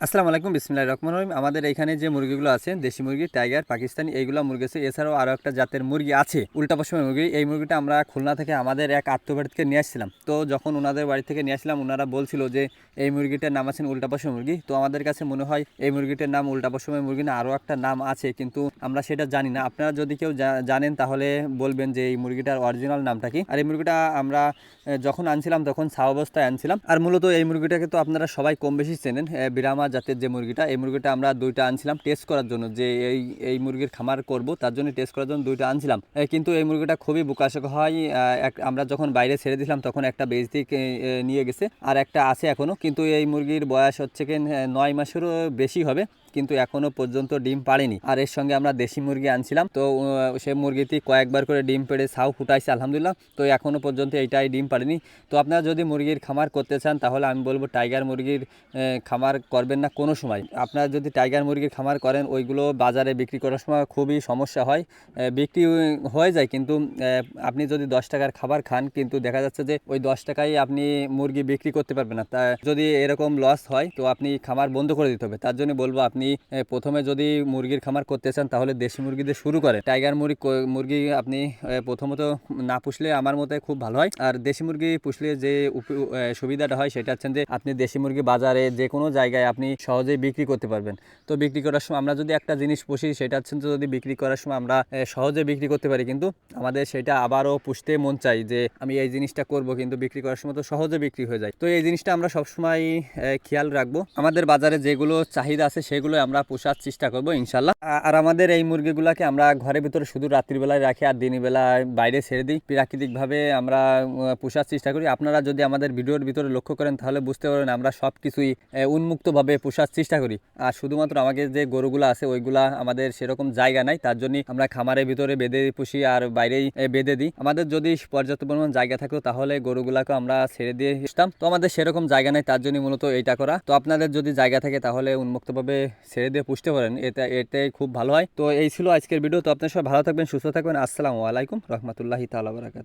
আসসালামু আলাইকুম, বিসমিল্লাহির রহমানির রহিম। আমাদের এখানে যে মুরগিগুলো আছে, দেশি মুরগি, টাইগার, পাকিস্তানি, এইগুলো মুরগি আছে। এছাড়াও আরও একটা জাতের মুরগি আছে, উল্টা পশমের মুরগি। এই মুরগিটা আমরা খুলনা থেকে আমাদের এক আত্মীয়বাড়ি থেকে নিয়ে আসছিলাম। তো যখন ওনাদের বাড়ি থেকে নিয়ে আসলাম, ওনারা বলছিল যে এই মুরগিটার নাম আছেন উল্টা পশমের মুরগি। তো আমাদের কাছে মনে হয় এই মুরগিটার নাম উল্টা পশমের মুরগি না, আরও একটা নাম আছে, কিন্তু আমরা সেটা জানি না। আপনারা যদি কেউ জানেন তাহলে বলবেন যে এই মুরগিটার অরিজিনাল নামটা কি। আর এই মুরগিটা আমরা যখন আনছিলাম তখন ছাও অবস্থায় আনছিলাম। আর মূলত এই মুরগিটাকে তো আপনারা সবাই কম বেশি চেনেন, ব্রাহ্মা জাতের যে মুরগিটা। এই মুরগিটা আমরা দুইটা আনছিলাম টেস্ট করার জন্য, যে এই মুরগির খামার করব তার জন্য টেস্ট করার জন্য দুইটা আনছিলাম। কিন্তু এই মুরগিটা খুবই বোকাশোকা হয়। আমরা যখন বাইরে ছেড়ে দিলাম তখন একটা বেজতি নিয়ে গেছে, আর একটা আছে এখনো। কিন্তু এই মুরগির বয়স হচ্ছে কি 9 মাসেরও বেশি হবে, কিন্তু এখনো পর্যন্ত ডিম পাড়েনি। আর এর সঙ্গে আমরা দেশি মুরগি আনছিলাম, তো সে মুরগিটি কয়েকবার করে ডিম পেড়ে ছাউ ফুটাইছে আলহামদুলিল্লাহ। তো এখনো পর্যন্ত এইটাই ডিম পাড়েনি। তো আপনারা যদি মুরগির খামার করতে চান তাহলে আমি বলবো টাইগার মুরগির খামার করবেন না কোনো সময়। আপনারা যদি টাইগার মুরগির খামার করেন, ওইগুলো বাজারে বিক্রি করার সময় খুবই সমস্যা হয়। বিক্রি হয়ে যায়, কিন্তু আপনি যদি 10 টাকার খাবার খান, কিন্তু দেখা যাচ্ছে যে ওই 10 টাকায় আপনি মুরগি বিক্রি করতে পারবেন না। তা যদি এরকম লস হয় তো আপনি খামার বন্ধ করে দিতে হবে। তার জন্য বলবো আপনি প্রথমে যদি মুরগির খামার করতে চান তাহলে দেশি মুরগি দিয়ে শুরু করেন। টাইগার মুরগি আপনি প্রথমত না পুষলে আমার মতে খুব ভালো হয়। আর দেশি মুরগি পুষলে যে সুবিধাটা হয় সেটা হচ্ছে যে আপনি দেশি মুরগি বাজারে যে কোনো জায়গায় আপনি সহজেই বিক্রি করতে পারবেন। তো বিক্রি করার সময় আমরা যদি একটা জিনিস পুষি, সেটা হচ্ছে যদি বিক্রি করার সময় আমরা সহজে বিক্রি করতে পারি, কিন্তু আমাদের সেটা আবারও পুষতে মন চাই যে আমি এই জিনিসটা করব, কিন্তু বিক্রি করার সময় তো সহজে বিক্রি হয়ে যায়। তো এই জিনিসটা আমরা সবসময় খেয়াল রাখবো। আমাদের বাজারে যেগুলো চাহিদা আছে সেগুলো আমরা পোষার চেষ্টা করবো ইনশাল্লাহ। আর আমাদের এই মুরগিগুলাকে আমরা ঘরের ভিতরে শুধু রাত্রিবেলায় রাখি, আর দিনের বেলায় বাইরে ছেড়ে দিই। প্রাকৃতিকভাবে আমরা পোষার চেষ্টা করি। আপনারা যদি আমাদের ভিডিওর ভিতরে লক্ষ্য করেন তাহলে বুঝতে পারবেন আমরা সব কিছুই উন্মুক্তভাবে পোষার চেষ্টা করি। আর শুধুমাত্র আমাদের যে গরুগুলো আছে ওইগুলা আমাদের সেরকম জায়গা নাই, তার জন্য আমরা খামারের ভিতরে বেঁধে পুষি আর বাইরেই বেঁধে দিই। আমাদের যদি পর্যাপ্ত পরিমাণ জায়গা থাকতো তাহলে গরুগুলাকে আমরা ছেড়ে দিয়ে আসতাম। তো আমাদের সেরকম জায়গা নেই, তার জন্য মূলত এইটা করা। তো আপনাদের যদি জায়গা থাকে তাহলে উন্মুক্তভাবে ছেড়ে দিয়ে পুষতে পারেন, এটাই খুব ভালো হয়। তো এই ছিল আজকের ভিডিও। তো আপনার সবাই ভালো থাকবেন, সুস্থ থাকবেন। আসসালামু আলাইকুম রহমতুল্লাহি তাআলা বারাকাতুহু।